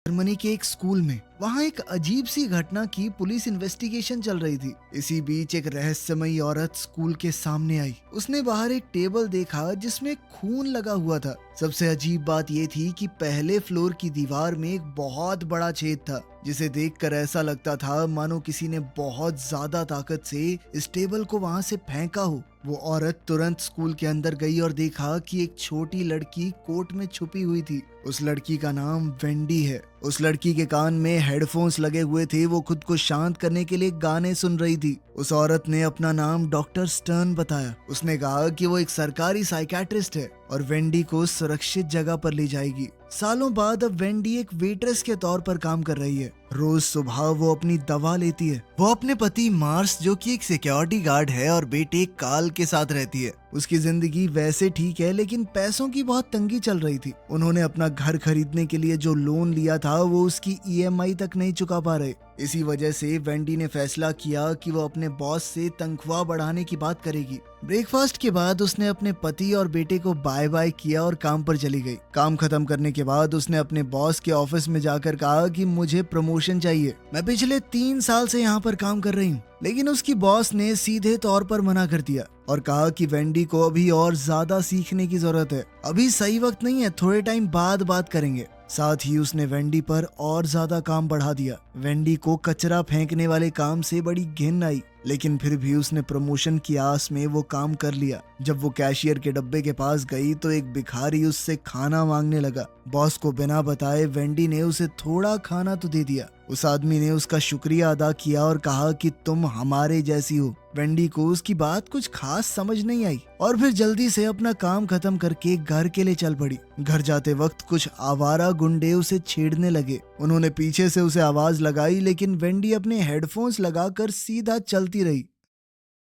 Germany के एक school में वहाँ एक अजीब सी घटना की पुलिस इन्वेस्टिगेशन चल रही थी। इसी बीच एक रहस्यमयी औरत स्कूल के सामने आई। उसने बाहर एक टेबल देखा जिसमें खून लगा हुआ था। सबसे अजीब बात ये थी कि पहले फ्लोर की दीवार में एक बहुत बड़ा छेद था, जिसे देखकर ऐसा लगता था मानो किसी ने बहुत ज्यादा ताकत से इस टेबल को वहाँ से फेंका हो। वो औरत तुरंत स्कूल के अंदर गई और देखा कि एक छोटी लड़की कोट में छुपी हुई थी। उस लड़की का नाम वेंडी है। उस लड़की के कान में हेडफोन्स लगे हुए थे। वो खुद को शांत करने के लिए गाने सुन रही थी। उस औरत ने अपना नाम डॉक्टर स्टर्न बताया। उसने कहा कि वो एक सरकारी साइकियाट्रिस्ट है और वेंडी को सुरक्षित जगह पर ले जाएगी। सालों बाद अब वेंडी एक वेट्रेस के तौर पर काम कर रही है। रोज सुबह वो अपनी दवा लेती है। वो अपने पति मार्स, जो कि एक सिक्योरिटी गार्ड है, और बेटे काल के साथ रहती है। उसकी जिंदगी वैसे ठीक है, लेकिन पैसों की बहुत तंगी चल रही थी। उन्होंने अपना घर खरीदने के लिए जो लोन लिया था वो उसकी ईएमआई तक नहीं चुका पा रहे। इसी वजह से वेंडी ने फैसला किया कि वो अपने बॉस से तनख्वाह बढ़ाने की बात करेगी। ब्रेकफास्ट के बाद उसने अपने पति और बेटे को बाय बाय किया और काम पर चली गई। काम खत्म करने के बाद उसने अपने बॉस के ऑफिस में जाकर कहा कि मुझे प्रमोशन चाहिए। मैं पिछले 3 साल से यहाँ पर काम कर रही हूँ। लेकिन उसकी बॉस ने सीधे तौर पर मना कर दिया और कहा कि वेंडी को अभी और ज्यादा सीखने की जरूरत है। अभी सही वक्त नहीं है, थोड़े टाइम बाद बात करेंगे। साथ ही उसने वेंडी पर और ज्यादा काम बढ़ा दिया। वेंडी को कचरा फेंकने वाले काम से बड़ी घिन आई, लेकिन फिर भी उसने प्रमोशन की आस में वो काम कर लिया। जब वो कैशियर के डब्बे के पास गई तो एक भिखारी उससे खाना मांगने लगा। बॉस को बिना बताए वेंडी ने उसे थोड़ा खाना तो दे दिया। उस आदमी ने उसका शुक्रिया अदा किया और कहा कि तुम हमारे जैसी हो। वेंडी को उसकी बात कुछ खास समझ नहीं आई और फिर जल्दी से अपना काम खत्म करके घर के लिए चल पड़ी। घर जाते वक्त कुछ आवारा गुंडे उसे छेड़ने लगे। उन्होंने पीछे से उसे आवाज लगाई, लेकिन वेंडी अपने हेडफोन्स लगाकर सीधा चलती रही।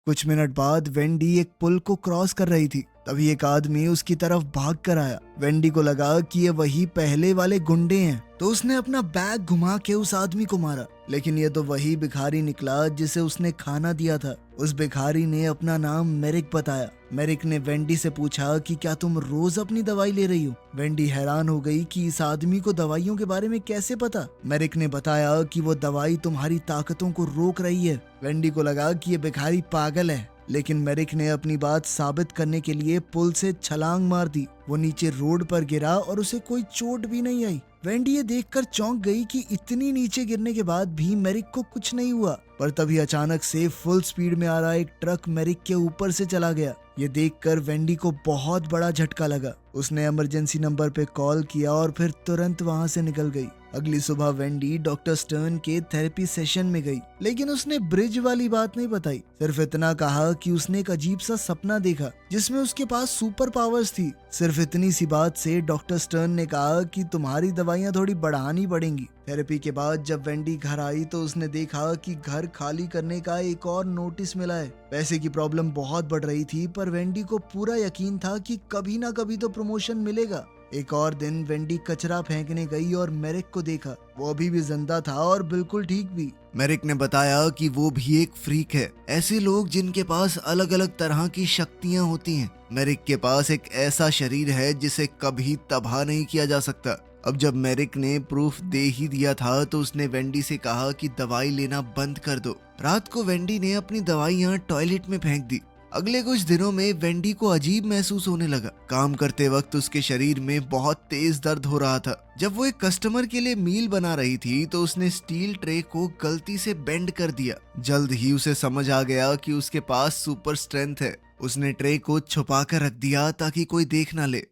कुछ मिनट बाद वेंडी एक पुल को क्रॉस कर रही थी। तभी एक आदमी उसकी तरफ भाग कर आया। वेंडी को लगा कि ये वही पहले वाले गुंडे हैं, तो उसने अपना बैग घुमा के उस आदमी को मारा। लेकिन ये तो वही भिखारी निकला जिसे उसने खाना दिया था। उस भिखारी ने अपना नाम मेरिक बताया। मेरिक ने वेंडी से पूछा कि क्या तुम रोज अपनी दवाई ले रही हो? वेंडी हैरान हो गई कि इस आदमी को दवाइयों के बारे में कैसे पता। मेरिक ने बताया कि वो दवाई तुम्हारी ताकतों को रोक रही है। वेंडी को लगा कि ये भिखारी पागल है, लेकिन मेरिक ने अपनी बात साबित करने के लिए पुल से छलांग मार दी। वो नीचे रोड पर गिरा और उसे कोई चोट भी नहीं आई। वेंडी ये देखकर चौंक गई कि इतनी नीचे गिरने के बाद भी मेरिक को कुछ नहीं हुआ। पर तभी अचानक से फुल स्पीड में आ रहा एक ट्रक मेरिक के ऊपर से चला गया। ये देखकर वेंडी को बहुत बड़ा झटका लगा। उसने इमरजेंसी नंबर पे कॉल किया और फिर तुरंत वहां से निकल गई। अगली सुबह वेंडी डॉक्टर स्टर्न के थेरेपी सेशन में गई, लेकिन उसने ब्रिज वाली बात नहीं बताई। सिर्फ इतना कहा कि उसने एक अजीब सा सपना देखा जिसमें उसके पास सुपर पावर्स थी। सिर्फ इतनी सी बात से डॉक्टर स्टर्न ने कहा कि तुम्हारी दवाइयाँ थोड़ी बढ़ानी पड़ेंगी। थेरेपी के बाद जब वेंडी घर आई तो उसने देखा कि घर खाली करने का एक और नोटिस मिला है। पैसे की प्रॉब्लम बहुत बढ़ रही थी, पर वेंडी को पूरा यकीन था कि कभी ना कभी तो प्रमोशन मिलेगा। एक और दिन वेंडी कचरा फेंकने गई और मेरिक को देखा। वो अभी भी जिंदा था और बिल्कुल ठीक भी। मेरिक ने बताया कि वो भी एक फ्रीक है, ऐसे लोग जिनके पास अलग अलग तरह की शक्तियां होती हैं। मेरिक के पास एक ऐसा शरीर है जिसे कभी तबाह नहीं किया जा सकता। अब जब मेरिक ने प्रूफ दे ही दिया था तो उसने वेंडी से कहा कि दवाई लेना बंद कर दो। रात को वेंडी ने अपनी दवाइयां टॉयलेट में फेंक दी। अगले कुछ दिनों में वेंडी को अजीब महसूस होने लगा। काम करते वक्त उसके शरीर में बहुत तेज दर्द हो रहा था। जब वो एक कस्टमर के लिए मील बना रही थी तो उसने स्टील ट्रे को गलती से बेंड कर दिया। जल्द ही उसे समझ आ गया कि उसके पास सुपर स्ट्रेंथ है। उसने ट्रे को छुपा कर रख दिया ताकि कोई देख ना ले।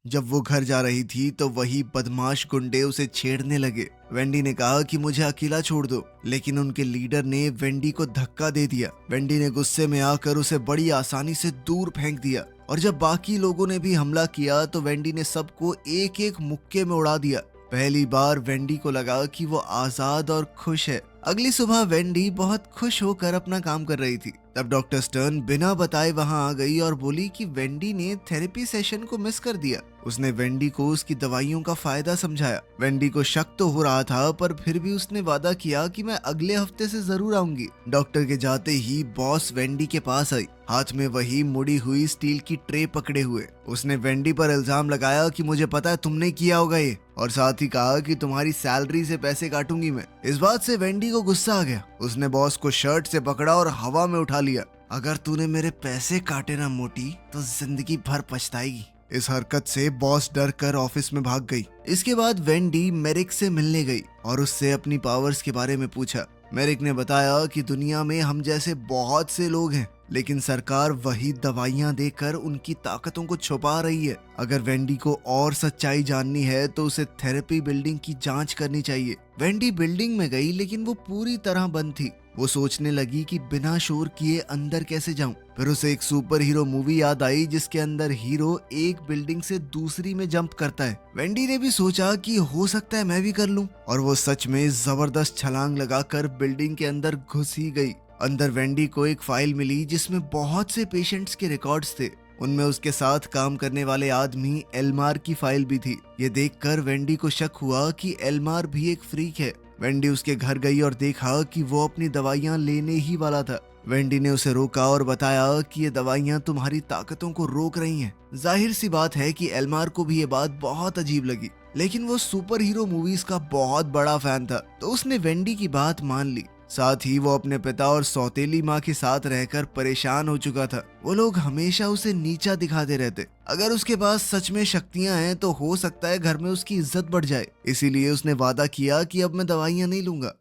जब वो घर जा रही थी तो वही बदमाश गुंडे उसे छेड़ने लगे। वेंडी ने कहा कि मुझे अकेला छोड़ दो, लेकिन उनके लीडर ने वेंडी को धक्का दे दिया। वेंडी ने गुस्से में आकर उसे बड़ी आसानी से दूर फेंक दिया और जब बाकी लोगों ने भी हमला किया तो वेंडी ने सबको एक एक मुक्के में उड़ा दिया। पहली बार वेंडी को लगा कि वो आजाद और खुश है। अगली सुबह वेंडी बहुत खुश होकर अपना काम कर रही थी। तब डॉक्टर स्टर्न बिना बताए वहां आ गई और बोली कि वेंडी ने थेरेपी सेशन को मिस कर दिया। उसने वेंडी को उसकी दवाइयों का फायदा समझाया। वेंडी को शक तो हो रहा था, पर फिर भी उसने वादा किया कि मैं अगले हफ्ते से जरूर आऊंगी। डॉक्टर के जाते ही बॉस वेंडी के पास आई, हाथ में वही मुड़ी हुई स्टील की ट्रे पकड़े हुए। उसने वेंडी पर इल्जाम लगाया कि मुझे पता है तुमने किया होगा ये, और साथ ही कहा कि तुम्हारी सैलरी से पैसे काटूंगी मैं। इस बात से वेंडी को गुस्सा आ गया। उसने बॉस को शर्ट से पकड़ा और हवा में उठा लिया। अगर तूने मेरे पैसे काटे ना मोटी, तो जिंदगी भर पछताएगी। इस हरकत से बॉस डर कर ऑफिस में भाग गई। इसके बाद वेंडी मेरिक से मिलने गई और उससे अपनी पावर्स के बारे में पूछा। मेरिक ने बताया कि दुनिया में हम जैसे बहुत से लोग हैं, लेकिन सरकार वही दवाइयां देकर उनकी ताकतों को छुपा रही है। अगर वेंडी को और सच्चाई जाननी है तो उसे थेरेपी बिल्डिंग की जांच करनी चाहिए। वेंडी बिल्डिंग में गई, लेकिन वो पूरी तरह बंद थी। वो सोचने लगी कि बिना शोर किए अंदर कैसे जाऊं। फिर उसे एक सुपर हीरो मूवी याद आई, जिसके अंदर हीरो एक बिल्डिंग से दूसरी में जंप करता है। वेंडी ने भी सोचा कि हो सकता है मैं भी कर लूं, और वो सच में जबरदस्त छलांग लगाकर बिल्डिंग के अंदर घुस ही गई। अंदर वेंडी को एक फाइल मिली जिसमें बहुत से पेशेंट्स के रिकॉर्ड्स थे। उनमें उसके साथ काम करने वाले आदमी एल्मार की फाइल भी थी। ये देखकर वेंडी को शक हुआ कि एल्मार भी एक फ्रीक है। वेंडी उसके घर गई और देखा कि वो अपनी दवाइयां लेने ही वाला था। वेंडी ने उसे रोका और बताया कि ये दवाइयां तुम्हारी ताकतों को रोक रही हैं। जाहिर सी बात है कि एल्मार को भी ये बात बहुत अजीब लगी, लेकिन वो सुपर हीरो मूवीज का बहुत बड़ा फैन था, तो उसने वेंडी की बात मान ली। साथ ही वो अपने पिता और सौतेली माँ के साथ रहकर परेशान हो चुका था। वो लोग हमेशा उसे नीचा दिखाते रहते। अगर उसके पास सच में शक्तियां हैं तो हो सकता है घर में उसकी इज्जत बढ़ जाए। इसीलिए उसने वादा किया कि अब मैं दवाइयां नहीं लूंगा।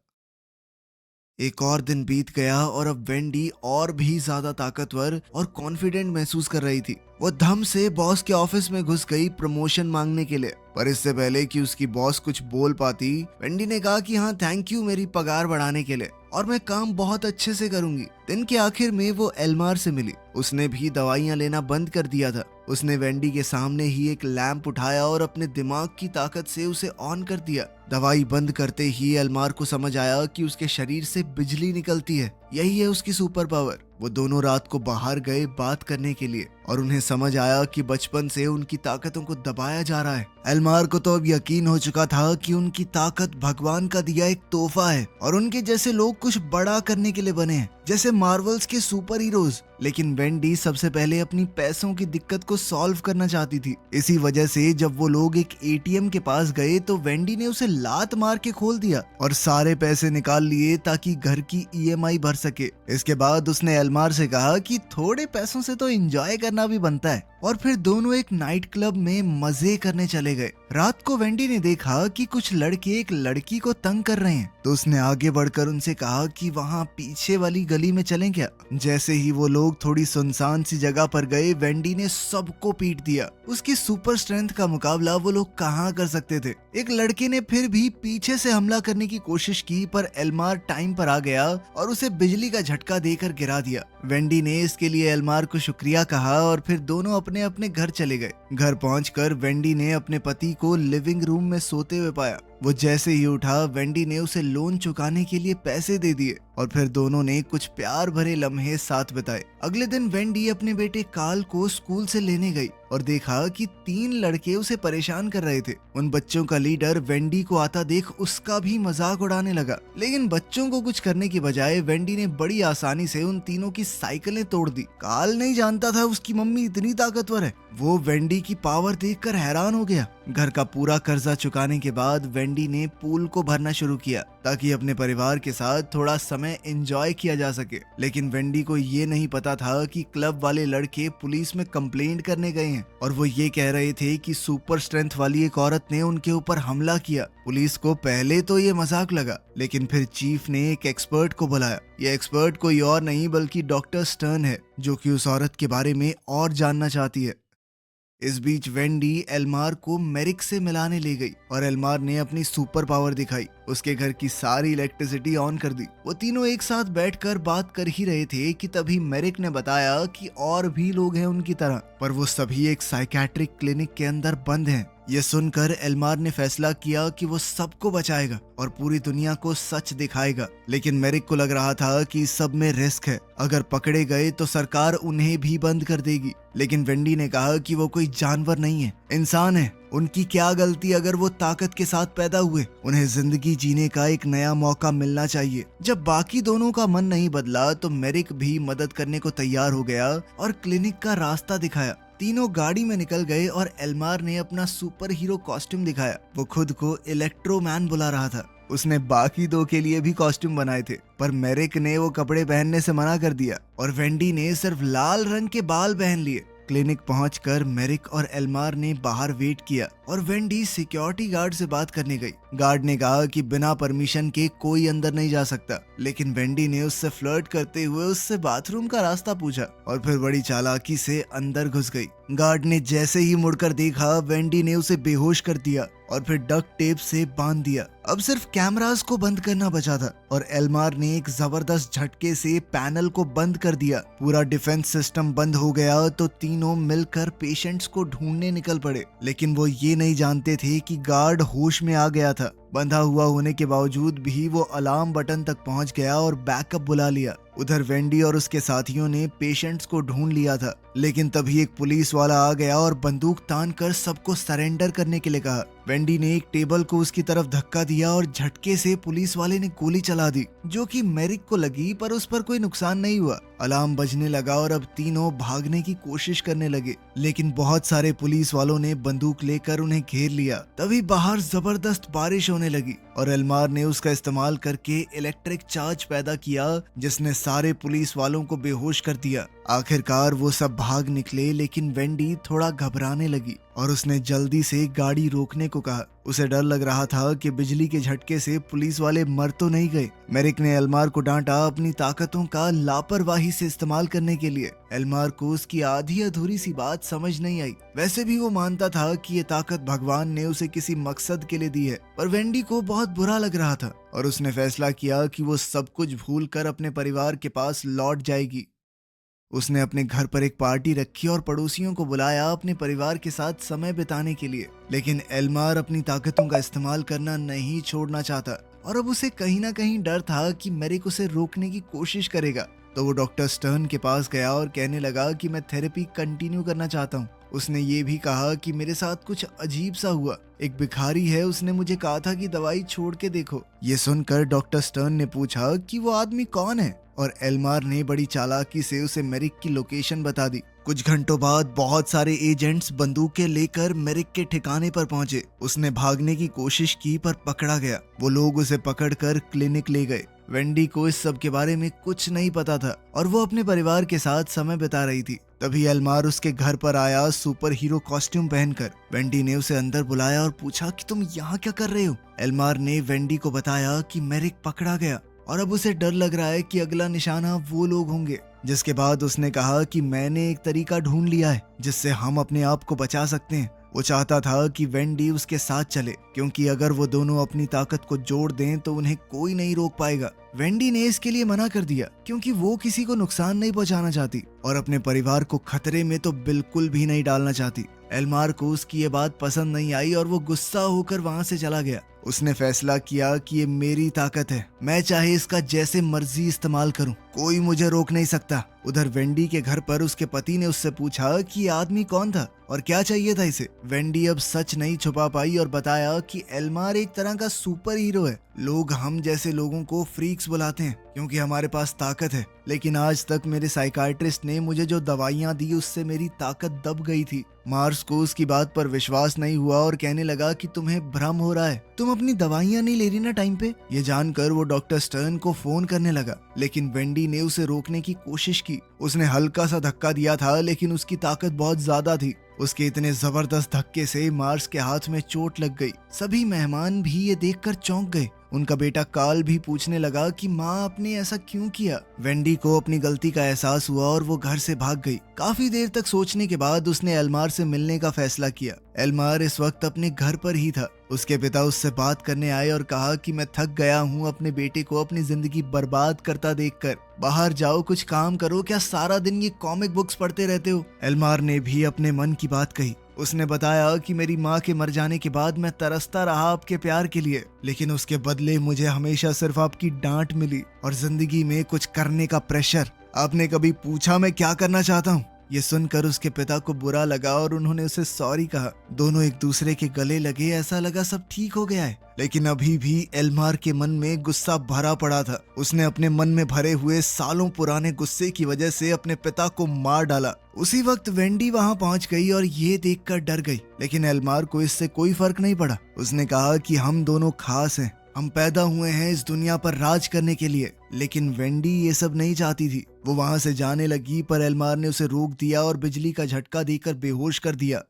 एक और दिन बीत गया और अब वेंडी और भी ज्यादा ताकतवर और कॉन्फिडेंट महसूस कर रही थी। वो धम से बॉस के ऑफिस में घुस गई प्रमोशन मांगने के लिए, पर इससे पहले कि उसकी बॉस कुछ बोल पाती, वेंडी ने कहा कि हाँ थैंक यू मेरी पगार बढ़ाने के लिए, और मैं काम बहुत अच्छे से करूंगी। दिन के आखिर में वो एल्मार से मिली। उसने भी दवाइयां लेना बंद कर दिया था। उसने वेंडी के सामने ही एक लैंप उठाया और अपने दिमाग की ताकत से उसे ऑन कर दिया। दवाई बंद करते ही एल्मार को समझ आया कि उसके शरीर से बिजली निकलती है। यही है उसकी सुपर पावर। वो दोनों रात को बाहर गए बात करने के लिए, और उन्हें समझ आया कि बचपन से उनकी ताकतों को दबाया जा रहा है। एल्मार को तो अब यकीन हो चुका था कि उनकी ताकत भगवान का दिया एक तोहफा है, और उनके जैसे लोग कुछ बड़ा करने के लिए बने हैं, जैसे मार्वल्स के सुपर हीरोज। लेकिन वेंडी सबसे पहले अपनी पैसों की दिक्कत को सॉल्व करना चाहती थी। इसी वजह से जब वो लोग एक एटीएम के पास गए तो वेंडी ने उसे लात मार के खोल दिया और सारे पैसे निकाल लिए ताकि घर की ईएमआई भर सके। इसके बाद उसने एल्मार से कहा कि थोड़े पैसों से तो एंजॉय करना भी बनता है, और फिर दोनों एक नाइट क्लब में मजे करने चले गए। रात को वेंडी ने देखा कि कुछ लड़के एक लड़की को तंग कर रहे हैं, तो उसने आगे बढ़कर उनसे कहा कि वहाँ पीछे वाली गली में चलें क्या। जैसे ही वो लोग थोड़ी सुनसान सी जगह पर गए, वेंडी ने सबको पीट दिया। उसकी सुपर स्ट्रेंथ का मुकाबला वो लोग कहाँ कर सकते थे। एक लड़के ने फिर भी पीछे से हमला करने की कोशिश की, पर एल्मार टाइम पर आ गया और उसे बिजली का झटका देकर गिरा दिया। वेंडी ने इसके लिए एल्मार को शुक्रिया कहा और फिर दोनों अपने अपने घर चले गए। घर पहुंचकर वेंडी ने अपने पति को लिविंग रूम में सोते हुए पाया। वो जैसे ही उठा, वेंडी ने उसे लोन चुकाने के लिए पैसे दे दिए और फिर दोनों ने कुछ प्यार भरे लम्हे साथ बिताए। अगले दिन वेंडी अपने बेटे कार्ल को स्कूल से लेने गई और देखा कि 3 लड़के उसे परेशान कर रहे थे। उन बच्चों का लीडर वेंडी को आता देख उसका भी मजाक उड़ाने लगा, लेकिन बच्चों को कुछ करने की बजाय वेंडी ने बड़ी आसानी से उन तीनों की साइकिलें तोड़ दी। कार्ल नहीं जानता था उसकी मम्मी इतनी ताकतवर है। वो वेंडी की पावर देखकर हैरान हो गया। घर का पूरा कर्जा चुकाने के बाद वेंडी ने पूल को भरना शुरू किया ताकि अपने परिवार के साथ थोड़ा समय एंजॉय किया जा सके। लेकिन वेंडी को ये नहीं पता था कि क्लब वाले लड़के पुलिस में कंप्लेंट करने गए हैं और वो ये कह रहे थे कि सुपर स्ट्रेंथ वाली एक औरत ने उनके ऊपर हमला किया। पुलिस को पहले तो ये मजाक लगा, लेकिन फिर चीफ ने एक एक्सपर्ट को बुलाया। ये एक्सपर्ट कोई और नहीं बल्कि डॉक्टर स्टर्न है, जो कि उस औरत के बारे में और जानना चाहती है। इस बीच वेंडी एल्मार को मेरिक से मिलाने ले गई और एल्मार ने अपनी सुपर पावर दिखाई। उसके घर की सारी इलेक्ट्रिसिटी ऑन कर दी। वो तीनों एक साथ बैठकर बात कर ही रहे थे कि तभी मेरिक ने बताया कि और भी लोग हैं उनकी तरह, पर वो सभी एक साइकेट्रिक क्लिनिक के अंदर बंद हैं। ये सुनकर एल्मार ने फैसला किया कि वो सबको बचाएगा और पूरी दुनिया को सच दिखाएगा। लेकिन मेरिक को लग रहा था कि सब में रिस्क है, अगर पकड़े गए तो सरकार उन्हें भी बंद कर देगी। लेकिन वेंडी ने कहा कि वो कोई जानवर नहीं है, इंसान है। उनकी क्या गलती अगर वो ताकत के साथ पैदा हुए, उन्हें जिंदगी जीने का एक नया मौका मिलना चाहिए। जब बाकी दोनों का मन नहीं बदला तो मेरिक भी मदद करने को तैयार हो गया और क्लिनिक का रास्ता दिखाया। तीनों गाड़ी में निकल गए और एल्मार ने अपना सुपर हीरो कॉस्ट्यूम दिखाया। वो खुद को इलेक्ट्रोमैन बुला रहा था। उसने बाकी दो के लिए भी कॉस्ट्यूम बनाए थे, पर मेरिक ने वो कपड़े पहनने से मना कर दिया और वेंडी ने सिर्फ लाल रंग के बाल पहन लिए। क्लिनिक पहुंचकर मेरिक और एल्मार ने बाहर वेट किया और वेंडी सिक्योरिटी गार्ड से बात करने गई। गार्ड ने कहा कि बिना परमिशन के कोई अंदर नहीं जा सकता, लेकिन वेंडी ने उससे फ्लर्ट करते हुए उससे बाथरूम का रास्ता पूछा और फिर बड़ी चालाकी से अंदर घुस गई। गार्ड ने जैसे ही मुड़कर देखा, वेंडी ने उसे बेहोश कर दिया और फिर डक्ट टेप से बांध दिया। अब सिर्फ कैमरास को बंद करना बचा था और एल्मार ने एक जबरदस्त झटके से पैनल को बंद कर दिया। पूरा डिफेंस सिस्टम बंद हो गया तो तीनों मिलकर पेशेंट्स को ढूंढने निकल पड़े। लेकिन वो ये नहीं जानते थे कि गार्ड होश में आ गया था। बंधा हुआ होने के बावजूद भी वो अलार्म बटन तक पहुंच गया और बैकअप बुला लिया। उधर वेंडी और उसके साथियों ने पेशेंट्स को ढूंढ लिया था, लेकिन तभी एक पुलिस वाला आ गया और बंदूक तान कर सबको सरेंडर करने के लिए कहा। वेंडी ने एक टेबल को उसकी तरफ धक्का दिया और झटके से पुलिस वाले ने गोली चला दी, जो कि मेरिक को लगी, पर उस पर कोई नुकसान नहीं हुआ। अलार्म बजने लगा और अब तीनों भागने की कोशिश करने लगे, लेकिन बहुत सारे पुलिस वालों ने बंदूक लेकर उन्हें घेर लिया। तभी बाहर जबरदस्त बारिश होने लगी और एल्मार ने उसका इस्तेमाल करके इलेक्ट्रिक चार्ज पैदा किया, जिसने सारे पुलिस वालों को बेहोश कर दिया। आखिरकार वो सब भाग निकले, लेकिन वेंडी थोड़ा घबराने लगी और उसने जल्दी से गाड़ी रोकने को कहा। उसे डर लग रहा था कि बिजली के झटके से पुलिस वाले मर तो नहीं गए। मेरिक ने एल्मार को डांटा अपनी ताकतों का लापरवाही से इस्तेमाल करने के लिए। एल्मार को उसकी आधी अधूरी सी बात समझ नहीं आई। वैसे भी वो मानता था कि ये ताकत भगवान ने उसे किसी मकसद के लिए दी है, पर वेंडी को बहुत बुरा लग रहा था और उसने फैसला किया कि वो सब कुछ भूल कर अपने परिवार के पास लौट जाएगी। उसने अपने घर पर एक पार्टी रखी और पड़ोसियों को बुलाया अपने परिवार के साथ समय बिताने के लिए। लेकिन एल्मार अपनी ताकतों का इस्तेमाल करना नहीं छोड़ना चाहता और अब उसे कहीं ना कहीं डर था कि मेरिक उसे रोकने की कोशिश करेगा। तो वो डॉक्टर स्टर्न के पास गया और कहने लगा कि मैं थेरेपी कंटिन्यू करना चाहता हूँ। उसने ये भी कहा कि मेरे साथ कुछ अजीब सा हुआ। एक भिखारी है, उसने मुझे कहा था कि दवाई छोड़ के देखो। ये सुनकर डॉक्टर स्टर्न ने पूछा कि वो आदमी कौन है, और एल्मार ने बड़ी चालाकी से उसे मेरिक की लोकेशन बता दी। कुछ घंटों बाद बहुत सारे एजेंट्स बंदूकें लेकर मेरिक के ठिकाने पर पहुंचे। उसने भागने की कोशिश की पर पकड़ा गया। वो लोग उसे पकड़कर क्लिनिक ले गए। वेंडी को इस सब के बारे में कुछ नहीं पता था और वो अपने परिवार के साथ समय बिता रही थी। तभी एल्मार उसके घर पर आया सुपर हीरो कॉस्ट्यूम पहनकर। वेंडी ने उसे अंदर बुलाया और पूछा कि तुम यहाँ क्या कर रहे हो। एल्मार ने वेंडी को बताया कि मेरिक पकड़ा गया और अब उसे डर लग रहा है कि अगला निशाना वो लोग होंगे। जिसके बाद उसने कहा कि मैंने एक तरीका ढूंढ लिया है जिससे हम अपने आप को बचा सकते हैं। वो चाहता था कि वेंडी उसके साथ चले, क्योंकि अगर वो दोनों अपनी ताकत को जोड़ दें तो उन्हें कोई नहीं रोक पाएगा। वेंडी ने इसके लिए मना कर दिया क्योंकि वो किसी को नुकसान नहीं पहुंचाना चाहती और अपने परिवार को खतरे में तो बिल्कुल भी नहीं डालना चाहती। एल्मार को उसकी ये बात पसंद नहीं आई और वो गुस्सा होकर वहां से चला गया। उसने फैसला किया कि ये मेरी ताकत है, मैं चाहे इसका जैसे मर्जी इस्तेमाल करूं, कोई मुझे रोक नहीं सकता। उधर वेंडी के घर पर उसके पति ने उससे पूछा कि ये आदमी कौन था और क्या चाहिए था इसे। वेंडी अब सच नहीं छुपा पाई और बताया कि एल्मार एक तरह का सुपर हीरो है। लोग हम जैसे लोगों को फ्रीक्स बुलाते हैं क्योंकि हमारे पास ताकत है, लेकिन आज तक मेरे साइकाइट्रिस्ट ने मुझे जो दवाइयां दी उससे मेरी ताकत दब गई थी। मार्स को उसकी बात पर विश्वास नहीं हुआ और कहने लगा कि तुम्हें भ्रम हो रहा है, तुम अपनी दवाइयां नहीं ले रही ना टाइम पे। ये जानकर वो डॉक्टर स्टर्न को फोन करने लगा, लेकिन वेंडी ने उसे रोकने की कोशिश की। उसने हल्का सा धक्का दिया था, लेकिन उसकी ताकत बहुत ज्यादा थी। उसके इतने जबरदस्त धक्के से मार्स के हाथ में चोट लग गई। सभी मेहमान भी ये देखकर चौंक गए। उनका बेटा कार्ल भी पूछने लगा कि माँ आपने ऐसा क्यों किया। वेंडी को अपनी गलती का एहसास हुआ और वो घर से भाग गई। काफी देर तक सोचने के बाद उसने एल्मार से मिलने का फैसला किया। एल्मार इस वक्त अपने घर पर ही था। उसके पिता उससे बात करने आए और कहा कि मैं थक गया हूँ अपने बेटे को अपनी जिंदगी बर्बाद करता देखकर। बाहर जाओ, कुछ काम करो, क्या सारा दिन ये कॉमिक बुक्स पढ़ते रहते हो। एल्मार ने भी अपने मन की बात कही। उसने बताया कि मेरी माँ के मर जाने के बाद मैं तरसता रहा आपके प्यार के लिए, लेकिन उसके बदले मुझे हमेशा सिर्फ आपकी डांट मिली और जिंदगी में कुछ करने का प्रेशर। आपने कभी पूछा मैं क्या करना चाहता हूँ? ये सुनकर उसके पिता को बुरा लगा और उन्होंने उसे सॉरी कहा। दोनों एक दूसरे के गले लगे, ऐसा लगा सब ठीक हो गया है। लेकिन अभी भी एल्मार के मन में गुस्सा भरा पड़ा था। उसने अपने मन में भरे हुए सालों पुराने गुस्से की वजह से अपने पिता को मार डाला। उसी वक्त वेंडी वहां पहुंच गई और ये देखकर डर गई, लेकिन एल्मार को इससे कोई फर्क नहीं पड़ा। उसने कहा कि हम दोनों खास हैं, हम पैदा हुए हैं इस दुनिया पर राज करने के लिए। लेकिन वेंडी ये सब नहीं चाहती थी। वो वहां से जाने लगी, पर एल्मार ने उसे रोक दिया और बिजली का झटका देकर बेहोश कर दिया।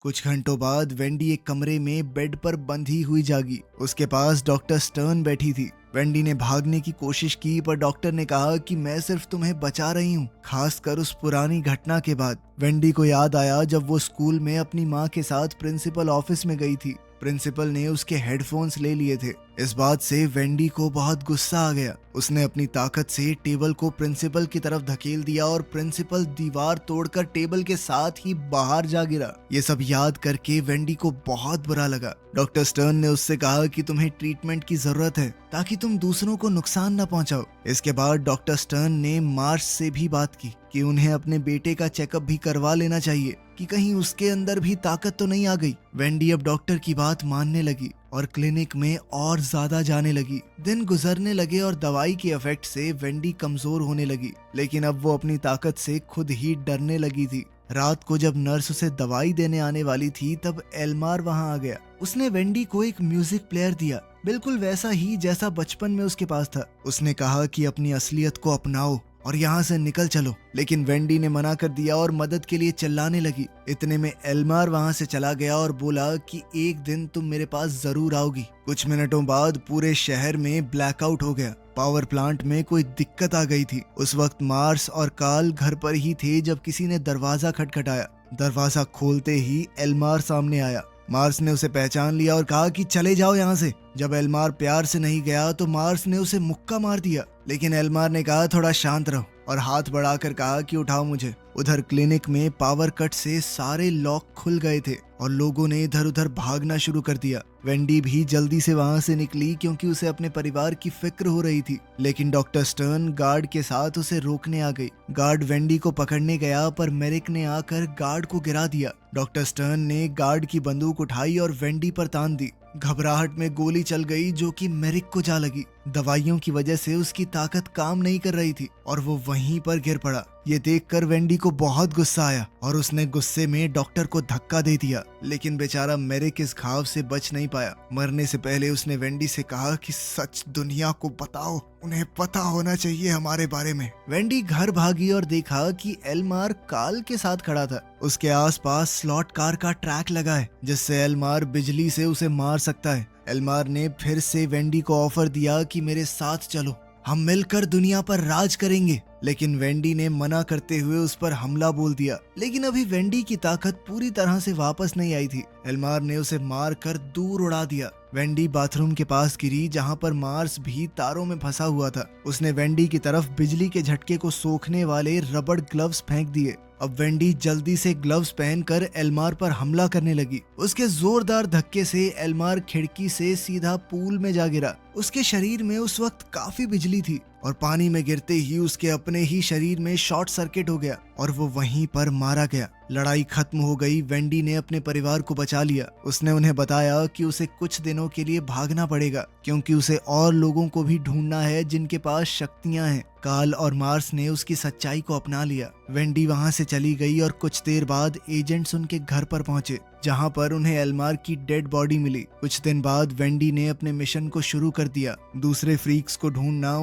कुछ घंटों बाद वेंडी एक कमरे में बेड पर बंधी हुई जागी। उसके पास डॉक्टर स्टर्न बैठी थी। वेंडी ने भागने की कोशिश की, पर डॉक्टर ने कहा कि मैं सिर्फ तुम्हें बचा रही हूँ, खासकर उस पुरानी घटना के बाद। वेंडी को याद आया जब वो स्कूल में अपनी माँ के साथ प्रिंसिपल ऑफिस में गई थी। प्रिंसिपल ने उसके हेडफोन्स ले लिए थे। इस बात से वेंडी को बहुत गुस्सा आ गया। उसने अपनी ताकत से टेबल को प्रिंसिपल की तरफ धकेल दिया और प्रिंसिपल दीवार तोड़कर टेबल के साथ ही बाहर जा गिरा। ये सब याद करके वेंडी को बहुत बुरा लगा। डॉक्टर स्टर्न ने उससे कहा कि तुम्हें ट्रीटमेंट की जरूरत है ताकि तुम दूसरों को नुकसान न पहुंचाओ। इसके बाद डॉक्टर स्टर्न ने मार्श से भी बात की कि उन्हें अपने बेटे का चेकअप भी करवा लेना चाहिए कि कहीं उसके अंदर भी ताकत तो नहीं आ गई। वेंडी अब डॉक्टर की बात मानने लगी और क्लिनिक में और ज्यादा जाने लगी। दिन गुजरने लगे और दवाई के इफेक्ट से वेंडी कमजोर होने लगी, लेकिन अब वो अपनी ताकत से खुद ही डरने लगी थी। रात को जब नर्स उसे दवाई देने आने वाली थी, तब एल्मार वहां आ गया। उसने वेंडी को एक म्यूजिक प्लेयर दिया, बिल्कुल वैसा ही जैसा बचपन में उसके पास था। उसने कहा कि अपनी असलियत को अपनाओ और यहाँ से निकल चलो, लेकिन वेंडी ने मना कर दिया और मदद के लिए चिल्लाने लगी। इतने में एल्मार वहां से चला गया और बोला कि एक दिन तुम मेरे पास जरूर आओगी। कुछ मिनटों बाद पूरे शहर में ब्लैकआउट हो गया। पावर प्लांट में कोई दिक्कत आ गई थी। उस वक्त मार्स और कार्ल घर पर ही थे जब किसी ने दरवाजा खटखटाया। दरवाजा खोलते ही एल्मार सामने आया। मार्स ने उसे पहचान लिया और कहा कि चले जाओ यहाँ से। जब एल्मार प्यार से नहीं गया तो मार्स ने उसे मुक्का मार दिया, लेकिन एल्मार ने कहा थोड़ा शांत रहो और हाथ बढ़ाकर कहा कि उठाओ मुझे। उधर क्लिनिक में पावर कट से सारे लॉक खुल गए थे और लोगों ने इधर उधर भागना शुरू कर दिया। वेंडी भी जल्दी से वहां से निकली क्योंकि उसे अपने परिवार की फिक्र हो रही थी, लेकिन डॉक्टर स्टर्न गार्ड के साथ उसे रोकने आ गई। गार्ड वेंडी को पकड़ने गया, पर मेरिक ने आकर गार्ड को गिरा दिया। डॉक्टर स्टर्न ने गार्ड की बंदूक उठाई और वेंडी पर तान दी। घबराहट में गोली चल गई जो कि मेरिक को जा लगी। दवाइयों की वजह से उसकी ताकत काम नहीं कर रही थी और वो वहीं पर गिर पड़ा। ये देखकर वेंडी को बहुत गुस्सा आया और उसने गुस्से में डॉक्टर को धक्का दे दिया, लेकिन बेचारा मेरिक इस घाव से बच नहीं पाया। मरने से पहले उसने वेंडी से कहा कि सच दुनिया को बताओ, उन्हें पता होना चाहिए हमारे बारे में। वेंडी घर भागी और देखा कि एल्मार कार्ल के साथ खड़ा था। उसके आसपास स्लॉट कार का ट्रैक लगा है जिससे एल्मार बिजली से उसे मार सकता है। एल्मार ने फिर से वेंडी को ऑफर दिया कि मेरे साथ चलो, हम मिलकर दुनिया पर राज करेंगे, लेकिन वेंडी ने मना करते हुए उस पर हमला बोल दिया। लेकिन अभी वेंडी की ताकत पूरी तरह से वापस नहीं आई थी। एल्मार ने उसे मार कर दूर उड़ा दिया। वेंडी बाथरूम के पास गिरी जहां पर मार्स भी तारों में फंसा हुआ था। उसने वेंडी की तरफ बिजली के झटके को सोखने वाले रबड़ ग्लव्स फेंक दिए। अब वेंडी जल्दी से ग्लव्स पहनकर एल्मार पर हमला करने लगी। उसके जोरदार धक्के से एल्मार खिड़की से सीधा पूल में जा गिरा। उसके शरीर में उस वक्त काफी बिजली थी और पानी में गिरते ही उसके अपने ही शरीर में शॉर्ट सर्किट हो गया और वो वहीं पर मारा गया। लड़ाई खत्म हो गई। वेंडी ने अपने परिवार को बचा लिया। उसने उन्हें बताया कि उसे कुछ दिनों के लिए भागना पड़ेगा क्योंकि उसे और लोगों को भी ढूंढना है जिनके पास शक्तियां हैं। कार्ल और मार्स ने उसकी सच्चाई को अपना लिया। वेंडी वहां से चली गई और कुछ देर बाद एजेंट्स उनके घर पर पहुंचे जहां पर उन्हें एल्मार की डेड बॉडी मिली। कुछ दिन बाद वेंडी ने अपने मिशन को शुरू कर दिया। दूसरे फ्रीक्स को ढूंढना,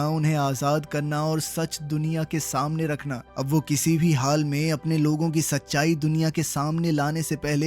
उन्हें आजाद करना और सच दुनिया के सामने रखना। अब वो किसी भी हाल में अपने लोगों की सच्चाई दुनिया के सामने लाने से पहले